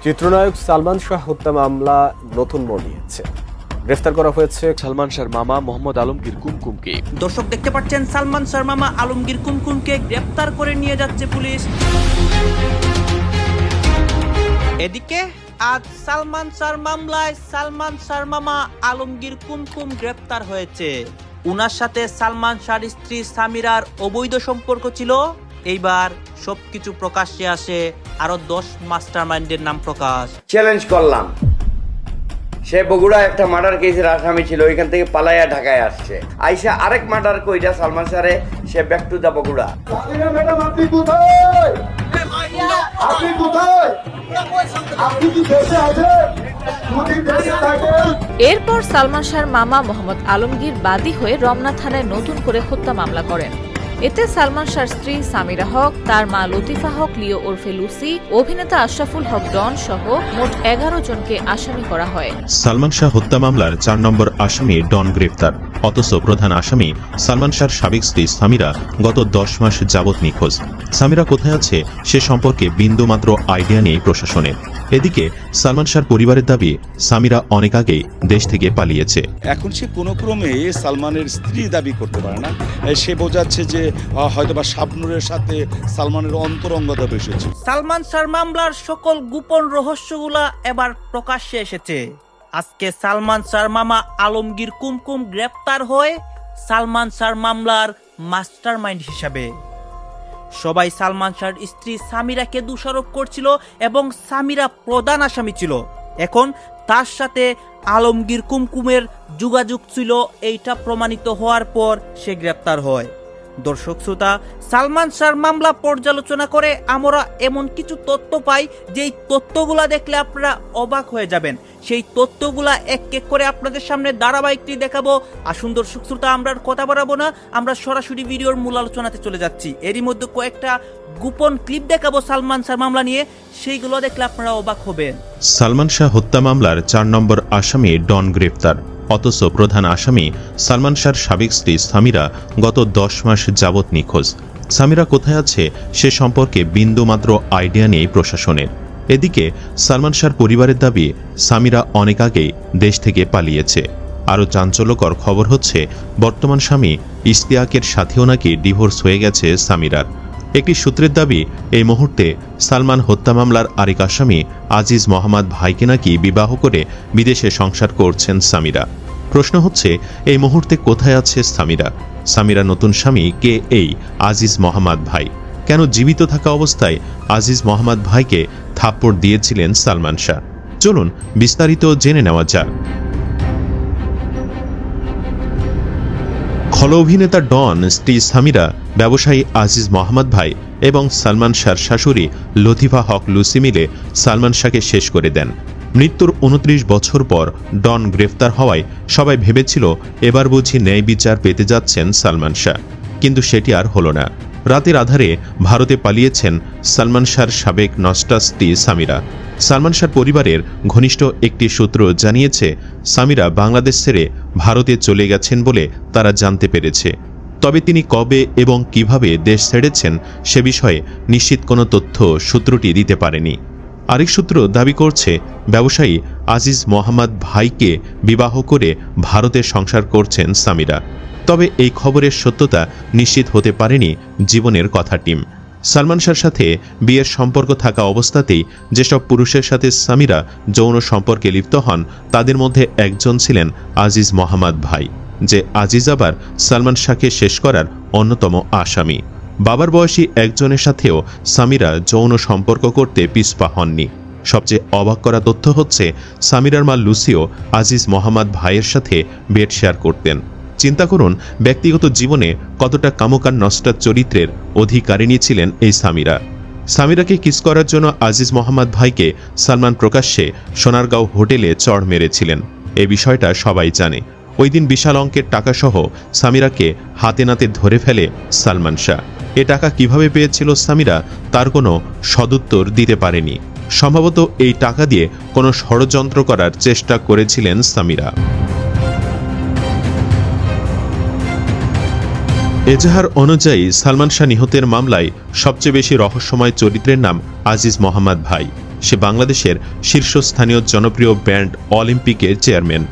চিত্রনায়ক সালমান শাহ হত্যা মামলা নতুন মোড় নিয়েছে। গ্রেফতার করা হয়েছে সালমান শাহর মামা মোহাম্মদ আলমগীর কুমকুমকে। দর্শক দেখতে পাচ্ছেন সালমান শাহর মামা আলমগীর কুমকুমকে গ্রেফতার করে নিয়ে যাচ্ছে পুলিশ। এদিকে আজ সালমান শাহর মামলায় সালমান শাহর মামা আলমগীর কুমকুম গ্রেফতার হয়েছে। উনার সাথে সালমান শাহর স্ত্রী সামিরার অবৈধ সম্পর্ক ছিল। এইবার সবকিছু প্রকাশ্যে আসে, আরো 10 মাস্টারমাইন্ডের নাম প্রকাশ। চ্যালেঞ্জ করলাম, সে বগুড়া একটা মার্ডার কেসের আসামি ছিল, ওইখান থেকে পালাইয়া ঢাকায় আসছে, আইসা আরেক মার্ডার কইরা সালমান শাহরে সে back to the Bogura. Madam আপনি কোথায়? আপনি কোথায়? আপনি কি দেশে আছেন? যদি দেশে থাকেন। এরপর সালমান শাহর মামা মোহাম্মদ আলমগীর বাদী হয়ে রমনা থানায় নতুন করে হত্যা মামলা করেন। এতে সালমান শাহর স্ত্রী সামিরা হক, তার মা লতিফা হক লিও ওরফে লুসি, অভিনেতা আশরাফুল হক ডন সহ মোট 11 জনকে আসামি করা হয়। সালমান শাহ হত্যা মামলার 4 নম্বর আসামি ডন গ্রেফতার। অথচ প্রধান আসামি সালমান শাহর সাবেক স্ত্রী সামিরা গত 10 মাস যাবৎ নিখোঁজ। সামিরা কোথায় আছে সে সম্পর্কে বিন্দুমাত্র আইডিয়া নেই প্রশাসনের। এদিকে সালমান শাহর পরিবারের দাবি সামিরা অনেক আগেই দেশ থেকে পালিয়েছে। এখন সে কোনো ক্রমে সালমানের স্ত্রী দাবি করতে পারে না। সে বোঝাচ্ছে যে হয়তোবা শাবনূরের সাথে সালমানের অন্তরঙ্গতা বেশিছে। সালমান শাহর মামলার সকল গোপন রহস্যগুলা এবার প্রকাশ্যে এসেছে। আজকে সালমান শাহর মামা আলমগীর কুমকুম গ্রেফতার হয় সালমান শাহর মামলার মাস্টারমাইন্ড হিসাবে। সবাই সালমান শাহর স্ত্রী সামিরাকে দোষারোপ করছিল এবং সামিরা প্রধান আসামি ছিল। এখন তার সাথে আলমগীর কুমকুমের যোগাযোগ ছিল, এইটা প্রমাণিত হওয়ার পর সে গ্রেফতার হয়। দর্শক শ্রোতা, সালমান শাহর মামলা পর্যালোচনা করে আমরা এমন কিছু তথ্য পাই যেই তথ্যগুলা দেখলে আপনারা অবাক হয়ে যাবেন। সেই তথ্যগুলা এক এক করে আপনাদের সামনে ধারাবাহিকটি দেখাবো। আসুন দর্শক শ্রোতা, আমরা কথা বাড়াবো না, আমরা সরাসরি ভিডিওর মূল আলোচনাতে চলে যাচ্ছি। এরই মধ্যে কয়েকটা গোপন ক্লিপ দেখাবো সালমান শাহর মামলা নিয়ে, সেইগুলো দেখলে আপনারা অবাক হবেন। সালমান শাহ হত্যা মামলার 4 নম্বর আসামি ডন গ্রেফতার। অথচ প্রধান আসামি সালমান শাহর সাবেক স্ত্রী সামিরা গত 10 মাস যাবৎ নিখোঁজ। সামিরা কোথায় আছে সে সম্পর্কে বিন্দুমাত্র আইডিয়া নেই প্রশাসনের। এদিকে সালমান শাহর পরিবারের দাবি সামিরা অনেক আগেই দেশ থেকে পালিয়েছে। আরও চাঞ্চল্যকর খবর হচ্ছে বর্তমান স্বামী ইশতিয়াকের সাথেও নাকি ডিভোর্স হয়ে গেছে সামিরার। একটি সূত্রের দাবি এই মুহূর্তে সালমান হত্যা মামলার আরেক আসামি আজিজ মোহাম্মদ ভাইকে নাকি বিবাহ করে বিদেশে সংসার করছেন সামিরা। প্রশ্ন হচ্ছে এই মুহূর্তে কোথায় আছে সামিরা? সামিরা নতুন স্বামী কে এই আজিজ মোহাম্মদ ভাই? কেন জীবিত থাকা অবস্থায় আজিজ মোহাম্মদ ভাইকে থাপ্পড় দিয়েছিলেন সালমান শাহ? চলুন বিস্তারিত জেনে নেওয়া যাক। খল অভিনেতা ডন, স্ত্রী সামিরা, ব্যবসায়ী আজিজ মোহাম্মদ ভাই এবং সালমান শাহর শাশুড়ি লতিফা হক লুসি মিলে সালমান শাহকে শেষ করে দেন। মৃত্যুর 29 বছর পর ডন গ্রেফতার হওয়ায় সবাই ভেবেছিল এবার বুঝি ন্যায় বিচার পেতে যাচ্ছেন সালমান শাহ, কিন্তু সেটি আর হলো না। রাতের আধারে ভারতে পালিয়েছেন সালমান শাহর সাবেক নষ্টা স্ত্রী সামিরা। সালমান শাহর পরিবারের ঘনিষ্ঠ একটি সূত্র জানিয়েছে সামিরা বাংলাদেশ ছেড়ে ভারতে চলে গেছেন বলে তারা জানতে পেরেছে। তবে তিনি কবে এবং কিভাবে দেশ ছেড়েছেন সে বিষয়ে নিশ্চিত কোনো তথ্য সূত্রটি দিতে পারেনি। আরেক সূত্র দাবি করছে ব্যবসায়ী আজিজ মোহাম্মদ ভাইকে বিবাহ করে ভারতে সংসার করছেন সামিরা। তবে এই খবরের সত্যতা নিশ্চিত হতে পারেনি জীবনের কথা টিম। সালমান শাহর সাথে বিয়ের সম্পর্ক থাকা অবস্থাতেই যেসব পুরুষের সাথে সামিরা যৌন সম্পর্কে লিপ্ত হন তাদের মধ্যে একজন ছিলেন আজিজ মোহাম্মদ ভাই, যে আজিজ আবার সালমান শাহকে শেষ করার অন্যতম আসামি। বাবার বয়সী একজনের সাথেও সামিরা যৌন সম্পর্ক করতে পিছপা হননি। সবচেয়ে অবাক করা তথ্য হচ্ছে সামিরার মা লুসিও আজিজ মোহাম্মদ ভাইয়ের সাথে বেড শেয়ার করতেন। চিন্তা করুন ব্যক্তিগত জীবনে কতটা কামকার নষ্টা চরিত্রের অধিকারিণী ছিলেন এই সামিরা। সামিরাকে কিস করার জন্য আজিজ মোহাম্মদ ভাইকে সালমান প্রকাশ্যে সোনারগাঁও হোটেলে চড় মেরেছিলেন। এই বিষয়টা সবাই জানে। ওই দিন বিশাল অঙ্কের টাকাসহ সামিরাকে হাতে নাতে ধরে ফেলে সালমান শাহ। এ টাকা কিভাবে পেয়েছিল সামিরা তার কোনো সদুত্তর দিতে পারেনি। সম্ভবত এই টাকা দিয়ে কোনো ষড়যন্ত্র করার চেষ্টা করেছিলেন সামিরা। এজাহার অনুযায়ী সালমান শাহ নিহতের মামলায় সবচেয়ে বেশি রহস্যময় চরিত্রের নাম আজিজ মোহাম্মদ ভাই। সে বাংলাদেশের শীর্ষস্থানীয় জনপ্রিয় ব্যান্ড অলিম্পিকের চেয়ারম্যান।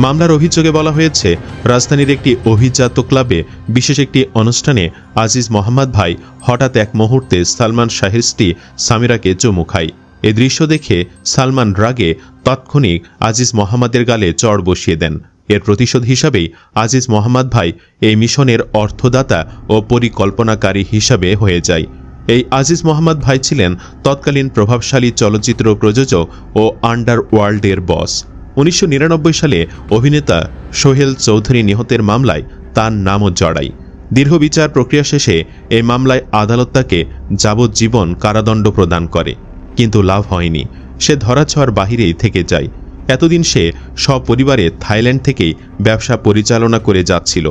মামলার অভিযোগে বলা হয়েছে, রাজধানীর একটি অভিজাত ক্লাবে বিশেষ একটি অনুষ্ঠানে আজিজ মোহাম্মদ ভাই হঠাৎ এক মুহূর্তে সালমান শাহের স্ত্রী সামিরাকে চুমু খায়। এ দৃশ্য দেখে সালমান রাগে তাৎক্ষণিক আজিজ মোহাম্মদের গালে চড় বসিয়ে দেন। এর প্রতিশোধ হিসাবেই আজিজ মোহাম্মদ ভাই এই মিশনের অর্থদাতা ও পরিকল্পনাকারী হিসাবে হয়ে যায়। এই আজিজ মোহাম্মদ ভাই ছিলেন তৎকালীন প্রভাবশালী চলচ্চিত্র প্রযোজক ও আন্ডারওয়ার্ল্ডের বস। 1999 সালে অভিনেতা সোহেল চৌধুরী নিহতের মামলায় তার নামও জড়ায়। দীর্ঘ বিচার প্রক্রিয়া শেষে এই মামলায় আদালত তাকে যাবজ্জীবন কারাদণ্ড প্রদান করে, কিন্তু লাভ হয়নি। সে ধরাছোঁয়ার বাহিরেই থেকে যায়। এতদিন সে সপরিবারে থাইল্যান্ড থেকেই ব্যবসা পরিচালনা করে যাচ্ছিল।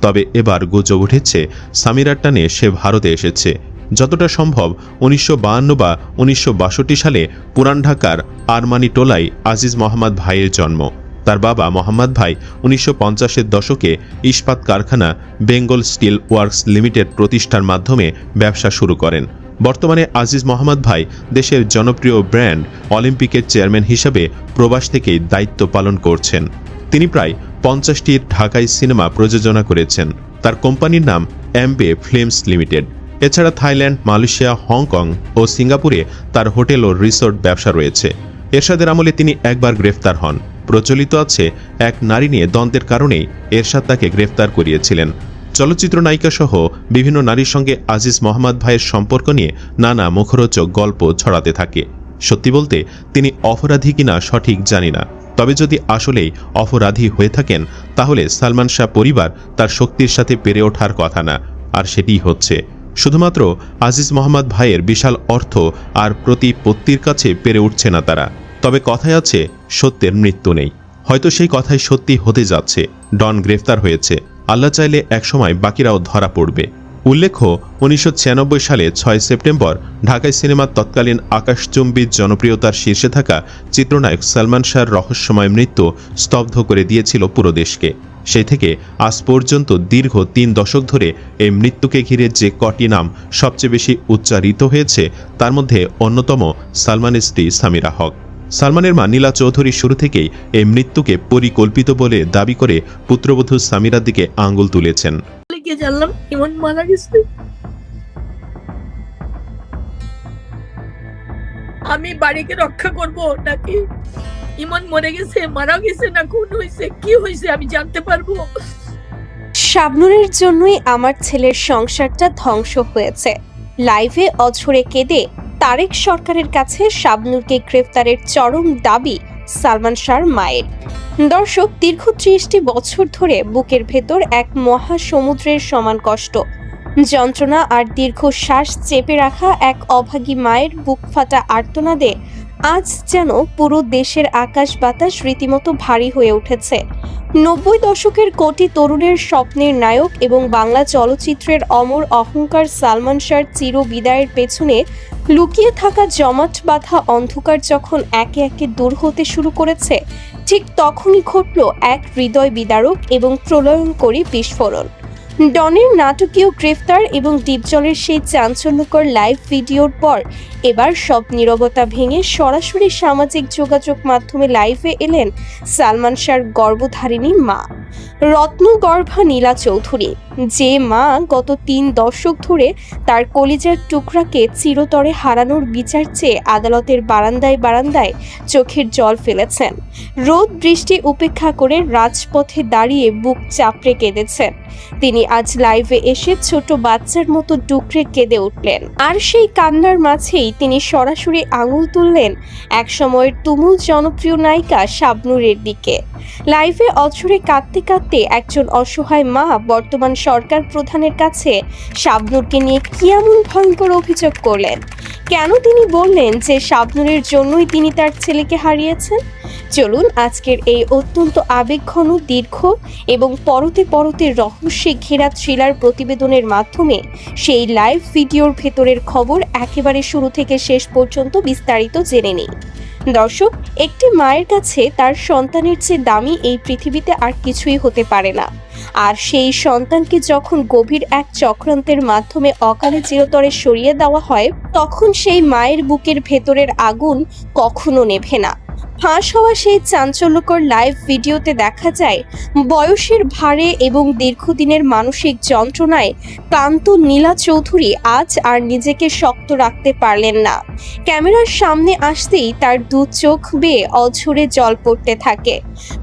তবে এবার গুজব উঠেছে সামিরার টানে সে ভারতে এসেছে। যতটা সম্ভব 1952 বা 1962 সালে পুরান ঢাকার আরমানি টোলায় আজিজ মোহাম্মদ ভাইয়ের জন্ম। তার বাবা মোহাম্মদ ভাই 1950-এর দশকে ইস্পাত কারখানা বেঙ্গল স্টিল ওয়ার্কস লিমিটেড প্রতিষ্ঠার মাধ্যমে ব্যবসা শুরু করেন। বর্তমানে আজিজ মোহাম্মদ ভাই দেশের জনপ্রিয় ব্র্যান্ড অলিম্পিকের চেয়ারম্যান হিসাবে প্রবাস থেকেই দায়িত্ব পালন করছেন। তিনি প্রায় 50টির ঢাকায় সিনেমা প্রযোজনা করেছেন। তার কোম্পানির নাম অ্যাম্বে ফিল্মস লিমিটেড। এছাড়া থাইল্যান্ড, মালয়েশিয়া, হংকং ও সিঙ্গাপুরে তার হোটেল ও রিসোর্ট ব্যবসা রয়েছে। এরশাদের আমলে তিনি একবার গ্রেফতার হন। প্রচলিত আছে, এক নারী নিয়ে দ্বন্দ্বের কারণেই এরশাদ তাকে গ্রেফতার করিয়েছিলেন। চলচ্চিত্র নায়িকা সহ বিভিন্ন নারীর সঙ্গে আজিজ মোহাম্মদ ভাইয়ের সম্পর্ক নিয়ে নানা মুখরোচক গল্প ছড়াতে থাকে। সত্যি বলতে তিনি অপরাধী কিনা সঠিক জানি না, তবে যদি আসলেই অপরাধী হয়ে থাকেন তাহলে সালমান শাহ পরিবার তার শক্তির সাথে পেরে ওঠার কথা না, আর সেটিই হচ্ছে। শুধুমাত্র আজিজ মোহাম্মদ ভাইয়ের বিশাল অর্থ আর প্রতিপত্তির কাছে পেরে উঠছে না তারা। তবে কথায় আছে, সত্যের মৃত্যু নেই। হয়তো সেই কথাই সত্যি হতে যাচ্ছে। ডন গ্রেফতার হয়েছে, আল্লাহ চাইলে একসময় বাকিরাও ধরা পড়বে। উল্লেখ্য, 1996 সালে 6 সেপ্টেম্বর ঢাকায় সিনেমার তৎকালীন আকাশচুম্বী জনপ্রিয়তার শীর্ষে থাকা চিত্রনায়ক সালমান শাহর রহস্যময় মৃত্যু স্তব্ধ করে দিয়েছিল পুরো দেশকে। সেই থেকে আজ পর্যন্ত দীর্ঘ 3 দশক ধরে এই মৃত্যুকে ঘিরে যে কটি নাম সবচেয়ে বেশি উচ্চারিত হয়েছে তার মধ্যে অন্যতম সালমানের স্ত্রী সামিরা হক। সালমানের মা নীলা চৌধুরী শুরু থেকেই এই মৃত্যুকে পরিকল্পিত বলে দাবি করে পুত্রবধূ সামিরার দিকে আঙ্গুল তুলেছেন। জানলাম ইমন মারা গেছে, আমি বাড়িকে রক্ষা করব নাকি ইমন মরে গেছে, মারা গেছে, না খুন হয়েছে, কি হয়েছে আমি জানতে পারবো? শাবনূরের জন্যই আমার ছেলের সংসারটা ধ্বংস হয়েছে। লাইভে অঝরে কেঁদে তারেক সরকারের কাছে শাবনূরকে গ্রেফতারের চরম দাবি সালমান শাহর মায়ের। দর্শক, দীর্ঘ 30টি বছর ধরে বুকের ভেতর এক মহাসমুদ্রের সমান কষ্ট, যন্ত্রণা আর দীর্ঘশ্বাস চেপে রাখা এক অভাগী মায়ের বুক ফাটা আর্তনাদে আজ যেন পুরো দেশের আকাশ বাতাস রীতিমতো ভারী হয়ে উঠেছে। 90 দশকের কোটি তরুণের স্বপ্নের নায়ক এবং বাংলা চলচ্চিত্রের অমর অহংকার সালমান শাহর চির বিদায়ের পেছনে লুকিয়ে থাকা জমাট বাঁধা অন্ধকার যখন একে একে দূর হতে শুরু করেছে, ঠিক তখনই ঘটল এক হৃদয় বিদারক এবং প্রলয়ঙ্করী বিস্ফোরণ। ডনের নাটকীয় গ্রেফতার এবং ডিপজলের সেই চাঞ্চল্যকর লাইভ ভিডিওর পর এবার সব নীরবতা ভেঙে সরাসরি সামাজিক যোগাযোগ মাধ্যমে লাইভে এলেন সালমান শাহর গর্ভধারিণী মা রত্নগর্ভা নীলা চৌধুরী, যে মা গত 3 দশক ধরে তার কলিজার টুকরাকে চিরতরে হারানোর বিচার চেয়ে আদালতের বারান্দায় বারান্দায় চোখের জল ফেলেছেন। রোদ বৃষ্টি উপেক্ষা করে রাজপথে দাঁড়িয়ে বুক চাপড়ে কেঁদেছেন। তিনি আজ লাইভে এসে ছোট বাচ্চার মতো ডুকরে কেঁদে উঠলেন। আর সেই কান্নার মাঝেই তিনি সরাসরি আঙুল তুললেন এক সময়ের তুমুল জনপ্রিয় নায়িকা শাবনূরের দিকে। লাইভে অঝরে কাঁদতে কাঁদতে একজন অসহায় মা বর্তমান সরকার প্রধানের কাছে শাবনূরকে নিয়ে কি এমন ভয়ঙ্কর অভিযোগ করলেন? কেন তিনি বললেন যে শাবনূরের জন্যই তিনি তার ছেলেকে হারিয়েছেন? চলুন আজকের এই অত্যন্ত আবেগঘন, দীর্ঘ এবং পরতে পরতে রহস্যে ঘেরা থ্রিলার প্রতিবেদনের মাধ্যমে সেই লাইভ ভিডিওর ভেতরের খবর একেবারে শুরু থেকে শেষ পর্যন্ত বিস্তারিত জেনে নিই। দর্শক, একটি মায়ের কাছে তার সন্তানের চেয়ে দামি এই পৃথিবীতে আর কিছুই হতে পারে না। আর সেই সন্তানকে যখন গভীর এক চক্রান্তের মাধ্যমে অকালে চিরতরে সরিয়ে দেওয়া হয়, তখন সেই মায়ের বুকের ভেতরের আগুন কখনো নেভে না। ফাঁস হওয়া সেই চাঞ্চল্যকর লাইভ ভিডিওতে দেখা যায় বয়সের ভারে এবং দীর্ঘদিনের মানসিক যন্ত্রণায় ক্লান্ত নীলা চৌধুরী আজ আর নিজেকে শক্ত রাখতে পারলেন না। ক্যামেরার সামনে আসতেই তার দু চোখ বেয়ে অঝরে জল পড়তে থাকে।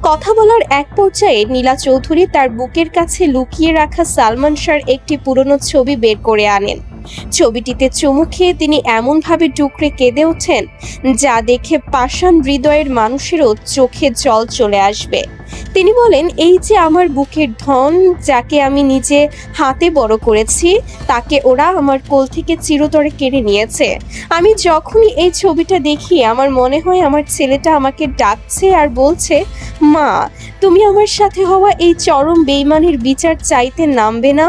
কথা বলার এক পর্যায়ে নীলা চৌধুরী তার বুকের কাছে লুকিয়ে রাখা সালমান শাহর একটি পুরনো ছবি বের করে আনেন। ছবিটিতে চুমু খেয়ে তিনি এমনভাবে টুকরে কেঁদে ওঠেন যা দেখে পাষাণ হৃদয়ের মানুষেরও চোখে জল চলে আসবে। তিনি বলেন, এই যে আমার বুকের ধন, যাকে আমি নিজে হাতে বড় করেছি, তাকে ওরা আমার কোল থেকে চিরতরে কেড়ে নিয়েছে। আমি যখনই এই ছবিটা দেখি আমার মনে হয় আমার ছেলেটা আমাকে ডাকছে আর বলছে, মা, তুমি আমার সাথে হওয়া এই চরম বেইমানির বিচার চাইতে নামবে না?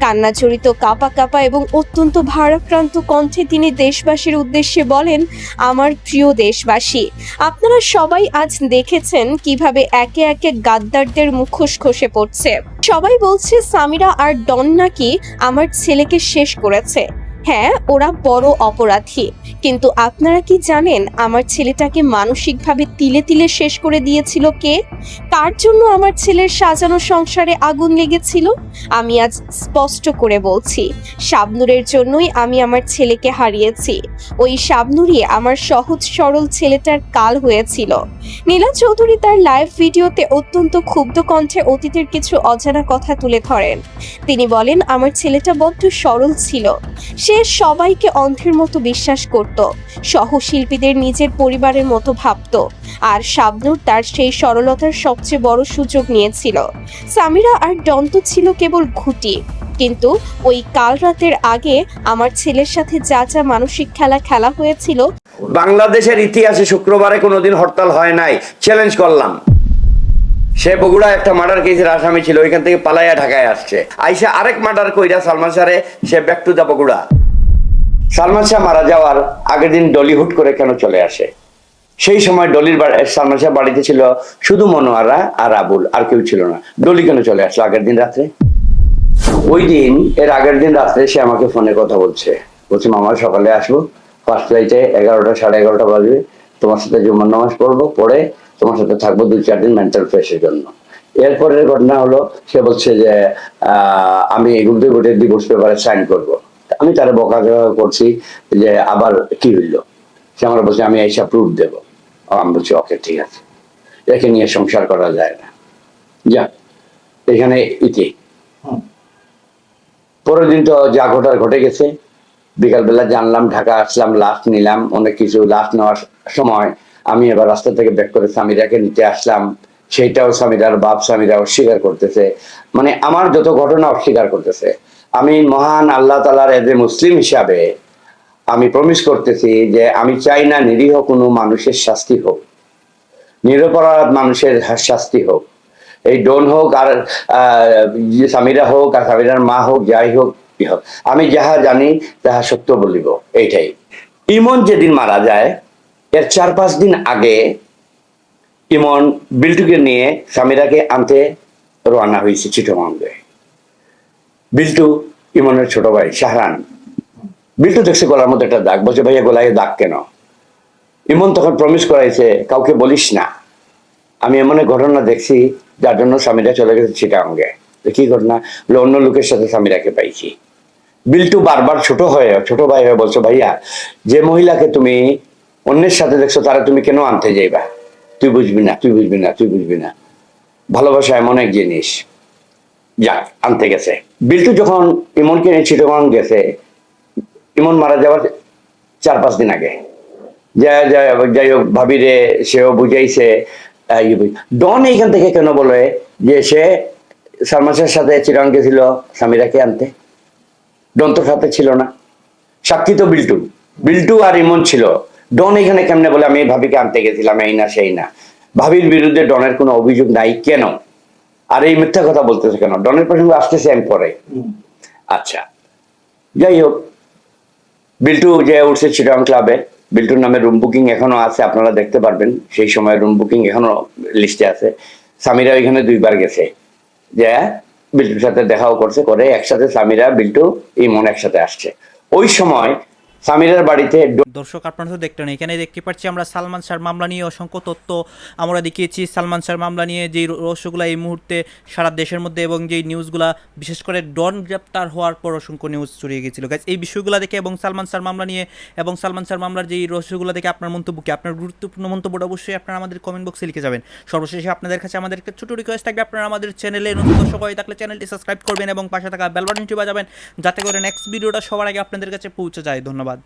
কান্না জড়িত কাঁপা কাঁপা এবং অত্যন্ত ভারাক্রান্ত কণ্ঠে তিনি দেশবাসীর উদ্দেশ্যে বলেন, আমার প্রিয় দেশবাসী, আপনারা সবাই আজ দেখেছেন কিভাবে একে একে গাদ্দারদের মুখোশ খসে পড়ছে। সবাই বলছে সামিরা আর ডন নাকি আমার ছেলেকে শেষ করেছে। হ্যাঁ, ওরা বড় অপরাধী, কিন্তু আপনারা কি জানেন আমার ছেলেটাকে মানসিকভাবে তিলে তিলে শেষ করে দিয়েছিল কে? কার জন্য আমার ছেলের সাজানো সংসারে আগুন লেগেছিল? আমি আজ স্পষ্ট করে বলছি, শাবনূরের জন্যই আমি আমার ছেলেকে হারিয়েছি। ওই শাবনূরই আমার সহজ সরল ছেলেটার কাল হয়েছিল। নীলা চৌধুরী তার লাইভ ভিডিওতে অত্যন্ত ক্ষুব্ধ কণ্ঠে অতীতের কিছু অজানা কথা তুলে ধরেন। তিনি বলেন, আমার ছেলেটা বড্ড সরল ছিল। সে সবাইকে অন্ধের মতো বিশ্বাস করত, সহশিল্পীদের নিজের পরিবারের মতো ভাবত, আর শাবনূর তার সেই সরলতার সবচেয়ে বড় সুযোগ নিয়েছিল। সামিরা আর ডন্ত ছিল কেবল ঘুঁটি, কিন্তু ওই কাল রাতের আগে আমার ছেলের সাথে যা যা মানসিক খেলা হয়েছিল। বাংলাদেশের ইতিহাসে শুক্রবারে কোনোদিন হরতাল হয় নাই, চ্যালেঞ্জ করলাম। সে বগুড়া একটা মার্ডার কেসের আসামি ছিল, ওইখান থেকে পালাইয়া ঢাকায় আসছে। আইসা আরেক মার্ডার কইরা সালমান শাহরে সে back to the Bogura. Salman Shah মারা যাওয়ার আগের দিন ডলি হুট করে কেন চলে আসে? সেই সময় সালমান শাহ বাড়িতে ছিল শুধু মনোয়ারা আর আবুল, আর কেউ ছিল না। ডলি কেন চলে আসলো আগের দিন রাত্রে? ওই দিন এর আগের দিন রাত্রে সে আমাকে ফোনে কথা বলছে, মামা সকালে আসবো, ফার্স্ট ফ্লাইটে 11টা 11:30 বাজবে, তোমার সাথে জুমার নামাজ পড়বো, পড়ে তোমার সাথে থাকবো 2-4 দিন মেন্টাল ফ্রেশের জন্য। এরপরের ঘটনা হলো, সে বলছে যে আমি এগুলো গোটের ডিভোর্স পেপারে সাইন করবো। আমি তারা বকা করছি যে আবার কি হইলো? সে আমার বলছে আমি এইসা প্রুফ দেবো। আমি বলছি ওকে, ঠিক আছে, একে নিয়ে সংসার করা যায় না, যা এখানে ইতি। পরের দিন তো যা ঘটার ঘটে গেছে। বিকালবেলা জানলাম, ঢাকা আসলাম, লাশ নিলাম, অনেক কিছু। লাশ নেওয়ার সময় আমি এবার রাস্তা থেকে ব্যাক করে সামিরাকে নিতে আসলাম, সেইটাও সামিরার বাপ সামিরা অস্বীকার করতেছে। মানে আমার যত ঘটনা অস্বীকার করতেছে। আমি মহান আল্লাহ তাআলার এজ এ মুসলিম হিসাবে আমি প্রমিস করতেছি যে আমি চাই না নিরীহ কোনো মানুষের শাস্তি হোক, নিরপরাধ মানুষের শাস্তি হোক। এই ডন হোক আর সামিরা হোক আর সামিরার মা হোক, যাই হোক হোক, আমি যাহা জানি তাহা সত্য বলিব, এইটাই। ইমন যেদিন মারা যায় এর 4-5 দিন আগে ইমন বিল্টুকে নিয়ে সামিরাকে আনতে রওনা হয়েছে চিটাগংয়ে। বিল্টু ইমনের ছোট ভাই শাহরান। বিল্টু দেখছে গলার মধ্যে একটা দাগ, বলছে ভাইয়া গলায় দাগ কেন? ইমন তখন প্রমিস করাইছে, কাউকে বলিস না, আমি এমনের ঘটনা দেখছি যার জন্য সামিরা চলে গেছে চিটাগংয়ে। কি ঘটনা? অন্য লোকের সাথে সামিরাকে পাইছি। বিল্টু বারবার ছোট ভাই হয়ে বলছো, ভাইয়া যে মহিলাকে তুমি অন্যের সাথে দেখছো তারা তুমি কেন আনতে যাইবা? তুই বুঝবি না। ভালোবাসা এমন এক জিনিস। যাক, আনতে গেছে। বিল্টু যখন ইমনকে নিয়ে চিটাগং গেছে, ইমন মারা যাওয়ার 4-5 দিন আগে, যাই হোক ভাবিরে সেও বুঝাইছে। ডন এইখান থেকে কেন বলে যে সে সালমান শাহের সাথে চিটাগং গেছিল সামিরাকে আনতে? ডন তো সাথে ছিল না, সাক্ষী তো বিল্টু আর ইমন ছিল। ডন এখানে কেমনে বলে আমি ভাবিকে আনতে গেছিলাম, এই না সেই না? ভাবির বিরুদ্ধে ডনের কোনো অভিযোগ নাই কেন? আর এই মিথ্যা কথা বলতেছে কেন? ডনের প্রসঙ্গে আসতেছে আমি পরে। আচ্ছা, যাই হোক, বিল্টু যে উঠছে চিটাগং ক্লাবে, বিল্টুর নামে রুম বুকিং এখনো আছে, আপনারা দেখতে পারবেন। সেই সময় রুম বুকিং এখনো লিস্টে আছে। সামিরা ওইখানে 2বার গেছে, যে বিল্টুর সাথে দেখাও করছে, করে একসাথে সামিরা বিল্টু ইমন একসাথে আসছে। ওই সময় সামিরার বাড়িতে দর্শক আপনারা তো দেখলেন, এখানে দেখতে পাচ্ছি আমরা সালমান শাহর মামলা নিয়ে অসংখ্য তথ্য আমরা দেখিয়েছি। সালমান শাহর মামলা নিয়ে যেই রহস্যগুলো এই মুহূর্তে সারা দেশের মধ্যে এবং যেই নিউজগুলো বিশেষ করে ডন গ্রেপ্তার হওয়ার পর অসংখ্য নিউজ ছড়িয়ে গিয়েছিল গাইস, এই বিষয়গুলো দেখে এবং সালমান শাহর মামলা নিয়ে এবং সালমান শাহর মামলার যেই রহস্যগুলো দেখে আপনার মন্তব্য কি, আপনার গুরুত্বপূর্ণ মন্তব্যটা অবশ্যই আপনারা আমাদের কমেন্ট বক্সে লিখে যাবেন। সর্বশেষে আপনাদের কাছে আমাদের একটা ছোট রিকোয়েস্ট থাকবে, আপনারা আমাদের চ্যানেলে নতুন দর্শক হয়ে থাকলে চ্যানেলটি সাবস্ক্রাইব করবেন এবং পাশে থাকা বেল বাটনটি বাজাবেন, যাতে করে নেক্সট ভিডিওটা সবার আগে আপনাদের কাছে পৌঁছে যায়। ধন্যবাদ।